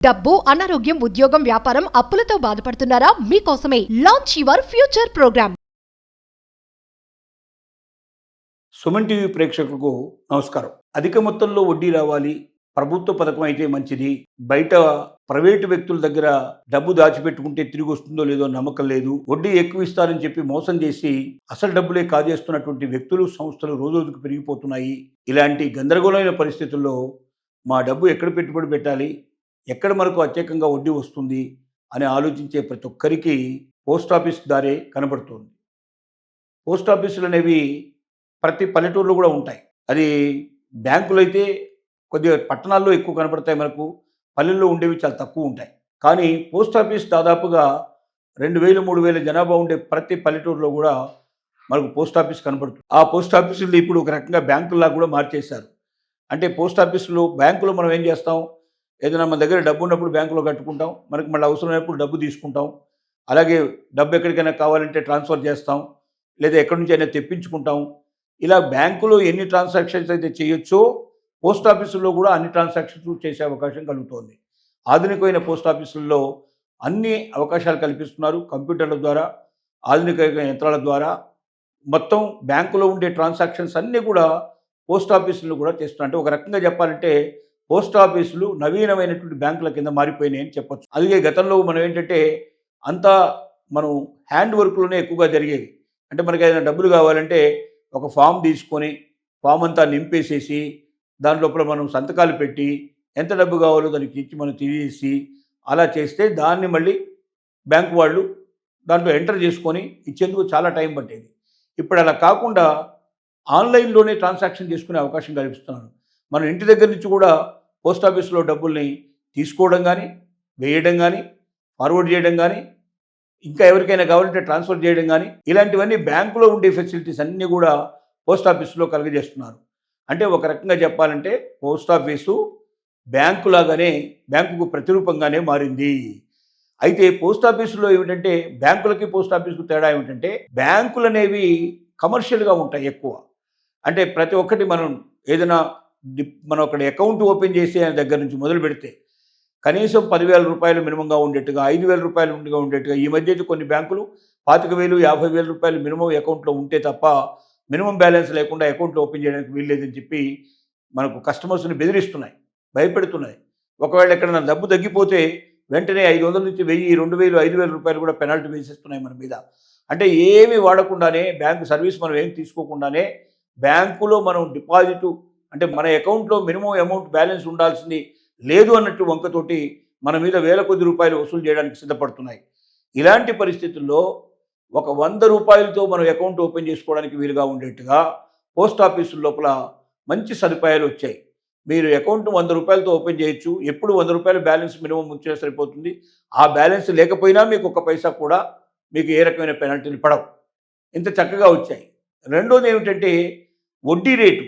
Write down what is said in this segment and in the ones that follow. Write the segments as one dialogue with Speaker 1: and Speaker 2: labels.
Speaker 1: డబ్బు, అనారోగ్యం, ఉద్యోగం, వ్యాపారం, అప్పులతో బాధపడుతున్నారా? మీకోసమే launch your future program.
Speaker 2: Suman TV ప్రేక్షకులకు నమస్కారం. అధిక మొత్తంలో వడ్డీ రావాలి, ప్రభుత్వ పథకం అయితే మంచిది, బయట ప్రైవేటు వ్యక్తుల దగ్గర డబ్బు దాచిపెట్టుకుంటే తిరిగి వస్తుందో లేదో నమ్మకం లేదు, వడ్డీ ఎక్కువ ఇస్తారని చెప్పి మోసం చేసి అసలు డబ్బులే కాజేస్తున్నటువంటి వ్యక్తులు, సంస్థలు రోజుకు పెరిగిపోతున్నాయి. ఇలాంటి గందరగోళమైన పరిస్థితుల్లో మా డబ్బు ఎక్కడ పెట్టుబడి పెట్టాలి, ఎక్కడ మనకు అత్యధికంగా వడ్డీ వస్తుంది అని ఆలోచించే ప్రతి ఒక్కరికి పోస్ట్ ఆఫీస్ దారే కనబడుతుంది. పోస్ట్ ఆఫీసులు అనేవి ప్రతి పల్లెటూరులో కూడా ఉంటాయి. అది బ్యాంకులు అయితే కొద్దిగా పట్టణాల్లో ఎక్కువ కనబడతాయి, మనకు పల్లెల్లో ఉండేవి చాలా తక్కువ ఉంటాయి. కానీ పోస్ట్ ఆఫీస్ దాదాపుగా 2000, 3000 జనాభా ఉండే ప్రతి పల్లెటూరులో కూడా మనకు పోస్ట్ ఆఫీస్ కనబడుతుంది. ఆ పోస్ట్ ఆఫీసులు ఇప్పుడు ఒక రకంగా బ్యాంకుల్లా కూడా మార్చేశారు. అంటే పోస్ట్ ఆఫీసులో, బ్యాంకులో మనం ఏం చేస్తాం, ఏదైనా మన దగ్గర డబ్బు ఉన్నప్పుడు బ్యాంకులో కట్టుకుంటాం, మనకు మళ్ళీ అవసరమైనప్పుడు డబ్బు తీసుకుంటాం, అలాగే డబ్బు ఎక్కడికైనా కావాలంటే ట్రాన్స్ఫర్ చేస్తాం, లేదా ఎక్కడి నుంచి అయినా తెప్పించుకుంటాం. ఇలా బ్యాంకులో ఎన్ని ట్రాన్సాక్షన్స్ అయితే చేయొచ్చో పోస్ట్ ఆఫీసుల్లో కూడా అన్ని ట్రాన్సాక్షన్స్ చేసే అవకాశం కలుగుతోంది. ఆధునికమైన పోస్ట్ ఆఫీసుల్లో అన్ని అవకాశాలు కల్పిస్తున్నారు. కంప్యూటర్ల ద్వారా, ఆధునిక యంత్రాల ద్వారా మొత్తం బ్యాంకులో ఉండే ట్రాన్సాక్షన్స్ అన్నీ కూడా పోస్ట్ ఆఫీసులు కూడా చేస్తున్నారు. అంటే ఒక రకంగా చెప్పాలంటే పోస్ట్ ఆఫీసులు నవీనమైనటువంటి బ్యాంకుల కింద మారిపోయినాయి అని చెప్పొచ్చు. అలాగే గతంలో మనం ఏంటంటే అంతా మనం హ్యాండ్ వర్క్లోనే ఎక్కువగా జరిగేవి. అంటే మనకి ఏదైనా డబ్బులు కావాలంటే ఒక ఫామ్ తీసుకొని ఫామ్ అంతా నింపేసేసి దాని లోపల మనం సంతకాలు పెట్టి ఎంత డబ్బు కావాలో దానికి ఇచ్చి మనం తీసేసి అలా చేస్తే దాన్ని మళ్ళీ బ్యాంకు వాళ్ళు దాంట్లో ఎంటర్ చేసుకొని ఇచ్చేందుకు చాలా టైం పట్టేది. ఇప్పుడు అలా కాకుండా ఆన్లైన్లోనే ట్రాన్సాక్షన్ చేసుకునే అవకాశం కల్పిస్తున్నారు. మనం ఇంటి దగ్గర నుంచి కూడా పోస్ట్ ఆఫీస్లో డబ్బుల్ని తీసుకోవడం కానీ, వేయడం కానీ, ఫార్వర్డ్ చేయడం కానీ, ఇంకా ఎవరికైనా కావాలంటే ట్రాన్స్ఫర్ చేయడం కానీ, ఇలాంటివన్నీ బ్యాంకులో ఉండే ఫెసిలిటీస్ అన్నీ కూడా పోస్ట్ ఆఫీసులో కలుగజేస్తున్నారు. అంటే ఒక రకంగా చెప్పాలంటే పోస్ట్ ఆఫీసు బ్యాంకులాగానే, బ్యాంకుకు ప్రతిరూపంగానే మారింది. అయితే పోస్ట్ ఆఫీసులో ఏమిటంటే బ్యాంకులకి పోస్ట్ ఆఫీసుకు తేడా ఏమిటంటే బ్యాంకులు అనేవి కమర్షియల్గా ఉంటాయి ఎక్కువ. అంటే ప్రతి ఒక్కటి మనం ఏదైనా మనం అక్కడ అకౌంట్ ఓపెన్ చేసే దగ్గర నుంచి మొదలు పెడితే కనీసం 10,000 రూపాయలు మినిమంగా ఉండేట్టుగా, 5,000 రూపాయలు ఉండేట్టుగా, ఈ మధ్య కొన్ని బ్యాంకులు 25,000, 50,000 రూపాయలు మినిమం అకౌంట్లో ఉంటే తప్ప మినిమం బ్యాలెన్స్ లేకుండా అకౌంట్ ఓపెన్ చేయడానికి వీల్లేదని చెప్పి మనకు కస్టమర్స్ని బెదిరిస్తున్నాయి, భయపెడుతున్నాయి. ఒకవేళ ఎక్కడైనా డబ్బు తగ్గిపోతే వెంటనే 500 నుంచి 1000, 2,000, 5,000 రూపాయలు కూడా పెనాల్టీ వేసేస్తున్నాయి మన మీద. అంటే ఏమీ వాడకుండానే, బ్యాంకు సర్వీస్ మనం ఏం తీసుకోకుండానే బ్యాంకులో మనం డిపాజిట్, అంటే మన అకౌంట్లో మినిమం అమౌంట్ బ్యాలెన్స్ ఉండాల్సింది లేదు అన్నట్టు వంకతోటి మన మీద వేల కొద్ది రూపాయలు వసూలు చేయడానికి సిద్ధపడుతున్నాయి. ఇలాంటి పరిస్థితుల్లో ఒక 100 రూపాయలతో మనం అకౌంట్ ఓపెన్ చేసుకోవడానికి వీలుగా ఉండేట్టుగా పోస్ట్ ఆఫీసుల లోపల మంచి సదుపాయాలు వచ్చాయి. మీరు అకౌంట్ 100 రూపాయలతో ఓపెన్ చేయొచ్చు. ఎప్పుడు 100 రూపాయల బ్యాలెన్స్ మినిమం ఉంచినా సరిపోతుంది. ఆ బ్యాలెన్స్ లేకపోయినా మీకు ఒక్క పైసా కూడా మీకు ఏ రకమైన పెనాల్టీలు పడవు. ఇంత చక్కగా వచ్చాయి. రెండోది ఏమిటంటే వడ్డీ రేటు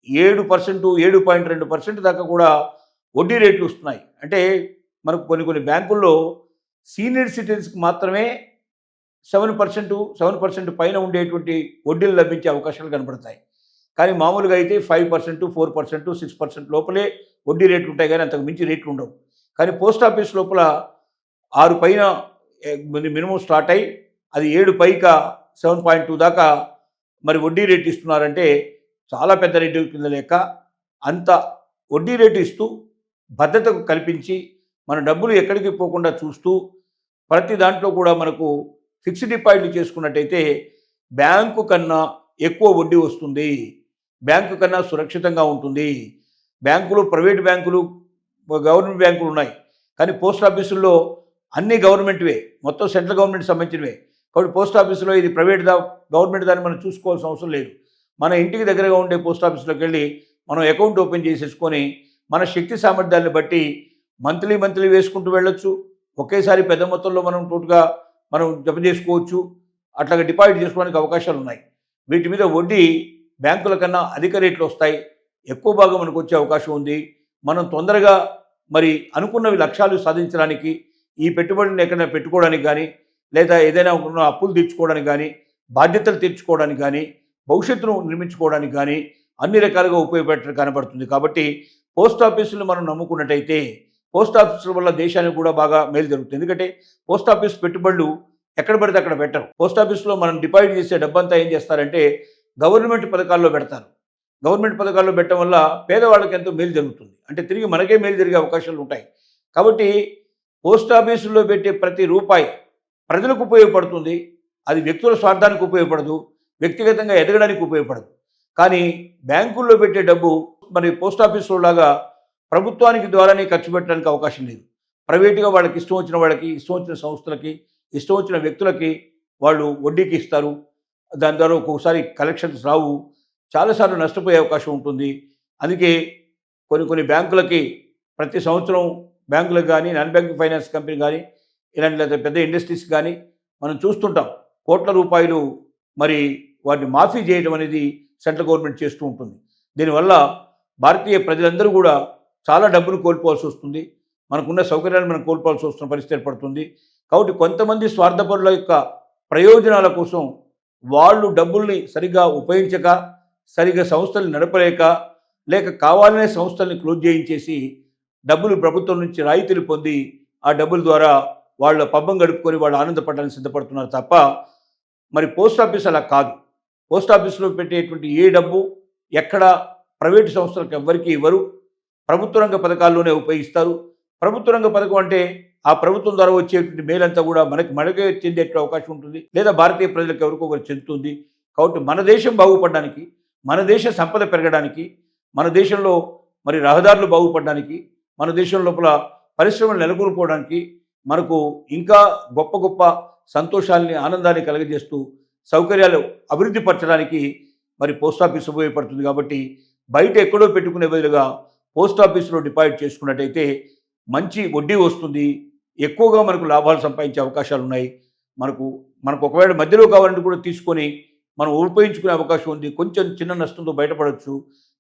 Speaker 2: 7%, 7.2% దాకా కూడా వడ్డీ రేట్లు వస్తున్నాయి. అంటే మనకు కొన్ని బ్యాంకుల్లో సీనియర్ సిటిజన్స్కి మాత్రమే 7% పైన ఉండేటువంటి వడ్డీలు లభించే అవకాశాలు కనబడతాయి. కానీ మామూలుగా అయితే 5%, 4%, 6% లోపలే వడ్డీ రేట్లు ఉంటాయి, కానీ అంతకు మించి రేట్లు ఉండవు. కానీ పోస్ట్ ఆఫీస్ లోపల 6 పైన మినిమం స్టార్ట్ అయ్యి అది 7 పైగా 7.2 దాకా మరి వడ్డీ రేటు ఇస్తున్నారంటే చాలా పెద్ద రేటు కింద లెక్క. అంత వడ్డీ రేటు ఇస్తూ భద్రతకు కల్పించి మన డబ్బులు ఎక్కడికి పోకుండా చూస్తూ ప్రతి దాంట్లో కూడా మనకు ఫిక్స్డ్ డిపాజిట్లు చేసుకున్నట్టయితే బ్యాంకు కన్నా ఎక్కువ వడ్డీ వస్తుంది, బ్యాంకు కన్నా సురక్షితంగా ఉంటుంది. బ్యాంకులు, ప్రైవేట్ బ్యాంకులు, గవర్నమెంట్ బ్యాంకులు ఉన్నాయి, కానీ పోస్ట్ ఆఫీసుల్లో అన్ని గవర్నమెంట్వే, మొత్తం సెంట్రల్ గవర్నమెంట్ సంబంధించినవే. కాబట్టి పోస్ట్ ఆఫీసులో ఇది గవర్నమెంట్ దాన్ని మనం చూసుకోవాల్సిన అవసరం లేదు. మన ఇంటికి దగ్గరగా ఉండే పోస్ట్ ఆఫీసులోకి వెళ్ళి మనం అకౌంట్ ఓపెన్ చేసేసుకొని మన శక్తి సామర్థ్యాన్ని బట్టి మంత్లీ వేసుకుంటూ వెళ్ళొచ్చు. ఒకేసారి పెద్ద మొత్తంలో మనం టోటుగా మనం జమ చేసుకోవచ్చు. అట్లాగా డిపాజిట్ చేసుకోవడానికి అవకాశాలు ఉన్నాయి. వీటి మీద వడ్డీ బ్యాంకుల కన్నా అధిక రేట్లు వస్తాయి, ఎక్కువ భాగం మనకు వచ్చే అవకాశం ఉంది. మనం తొందరగా మరి అనుకున్నవి లక్ష్యాలు సాధించడానికి, ఈ పెట్టుబడిని ఎక్కడైనా పెట్టుకోవడానికి కానీ, లేదా ఏదైనా అప్పులు తీర్చుకోవడానికి కానీ, బాధ్యతలు తీర్చుకోవడానికి కానీ, భవిష్యత్తును నిర్మించుకోవడానికి కానీ అన్ని రకాలుగా ఉపయోగపడటం కనబడుతుంది. కాబట్టి పోస్ట్ ఆఫీసులు మనం నమ్ముకున్నట్టయితే పోస్ట్ ఆఫీసుల వల్ల దేశానికి కూడా బాగా మేలు జరుగుతుంది. ఎందుకంటే పోస్ట్ ఆఫీస్ పెట్టుబడులు ఎక్కడ పడితే అక్కడ పెట్టరు. పోస్ట్ ఆఫీస్లో మనం డిపాజిట్ చేసే డబ్బంతా ఏం చేస్తారంటే గవర్నమెంట్ పథకాల్లో పెడతారు. గవర్నమెంట్ పథకాల్లో పెట్టడం వల్ల పేదవాళ్ళకి ఎంతో మేలు జరుగుతుంది. అంటే తిరిగి మనకే మేలు జరిగే అవకాశాలు ఉంటాయి. కాబట్టి పోస్ట్ ఆఫీసుల్లో పెట్టే ప్రతి రూపాయి ప్రజలకు ఉపయోగపడుతుంది. అది వ్యక్తుల స్వార్థానికి ఉపయోగపడదు, వ్యక్తిగతంగా ఎదగడానికి ఉపయోగపడదు. కానీ బ్యాంకుల్లో పెట్టే డబ్బు మరి పోస్ట్ ఆఫీసులో లాగా ప్రభుత్వానికి ద్వారానే ఖర్చు పెట్టడానికి అవకాశం లేదు. ప్రైవేటుగా వాళ్ళకి ఇష్టం వచ్చిన వాళ్ళకి, ఇష్టం వచ్చిన సంస్థలకి, ఇష్టం వచ్చిన వ్యక్తులకి వాళ్ళు వడ్డీకి ఇస్తారు. దాని ద్వారా ఒక్కొక్కసారి కలెక్షన్స్ రావు, చాలాసార్లు నష్టపోయే అవకాశం ఉంటుంది. అందుకే కొన్ని బ్యాంకులకి ప్రతి సంవత్సరం బ్యాంకులకు కానీ, నాన్ బ్యాంకింగ్ ఫైనాన్స్ కంపెనీ కానీ, ఇలాంటి లేదా పెద్ద ఇండస్ట్రీస్ కానీ మనం చూస్తుంటాం. కోట్ల రూపాయలు మరి వాటిని మాఫీ చేయడం అనేది సెంట్రల్ గవర్నమెంట్ చేస్తూ ఉంటుంది. దీనివల్ల భారతీయ ప్రజలందరూ కూడా చాలా డబ్బును కోల్పోవాల్సి వస్తుంది. మనకున్న సౌకర్యాలను మనం కోల్పోవాల్సి వస్తున్న పరిస్థితి ఏర్పడుతుంది. కాబట్టి కొంతమంది స్వార్థపరుల యొక్క ప్రయోజనాల కోసం వాళ్ళు డబ్బుల్ని సరిగ్గా ఉపయోగించక, సరిగ్గా సంస్థలు నడపలేక, లేక కావాలనే సంస్థల్ని క్లోజ్ చేయించేసి డబ్బులు ప్రభుత్వం నుంచి రాయితీలు పొంది ఆ డబ్బుల ద్వారా వాళ్ళ పబ్బం గడుపుకొని వాళ్ళు ఆనందపడడానికి సిద్ధపడుతున్నారు తప్ప మరి పోస్ట్ ఆఫీస్ అలా కాదు. పోస్ట్ ఆఫీసులో పెట్టేటువంటి ఏ డబ్బు ఎక్కడ ప్రైవేటు సంస్థలకు ఎవ్వరికీ ఇవ్వరు. ప్రభుత్వ రంగ పథకాల్లోనే ఉపయోగిస్తారు. ప్రభుత్వ రంగ పథకం అంటే ఆ ప్రభుత్వం ద్వారా వచ్చేటువంటి మేలంతా కూడా మనకే చెందే అవకాశం ఉంటుంది, లేదా భారతీయ ప్రజలకు ఎవరికొకరు చెందుతుంది. కాబట్టి మన దేశం బాగుపడడానికి, మన దేశ సంపద పెరగడానికి, మన దేశంలో మరి రహదారులు బాగుపడడానికి, మన దేశం లోపల పరిశ్రమలు నెలకొల్పుకోవడానికి, మనకు ఇంకా గొప్ప గొప్ప సంతోషాలని, ఆనందాన్ని కలుగజేస్తూ సౌకర్యాలు అభివృద్ధి పరచడానికి మరి పోస్ట్ ఆఫీస్ ఉపయోగపడుతుంది. కాబట్టి బయట ఎక్కడో పెట్టుకునే బదులుగా పోస్ట్ ఆఫీసులో డిపాజిట్ చేసుకున్నట్టయితే మంచి వడ్డీ వస్తుంది, ఎక్కువగా మనకు లాభాలు సంపాదించే అవకాశాలు ఉన్నాయి. మనకు ఒకవేళ మధ్యలో కావాలంటే కూడా తీసుకొని మనం ఉపయోగించుకునే అవకాశం ఉంది. కొంచెం చిన్న నష్టంతో బయటపడవచ్చు.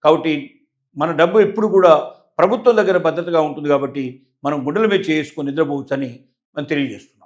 Speaker 2: కాబట్టి మన డబ్బు ఎప్పుడు కూడా ప్రభుత్వం దగ్గర భద్రతగా ఉంటుంది. కాబట్టి మనం గుండెల మీద చేసుకొని నిద్రపోవచ్చని మనం తెలియజేస్తున్నాం.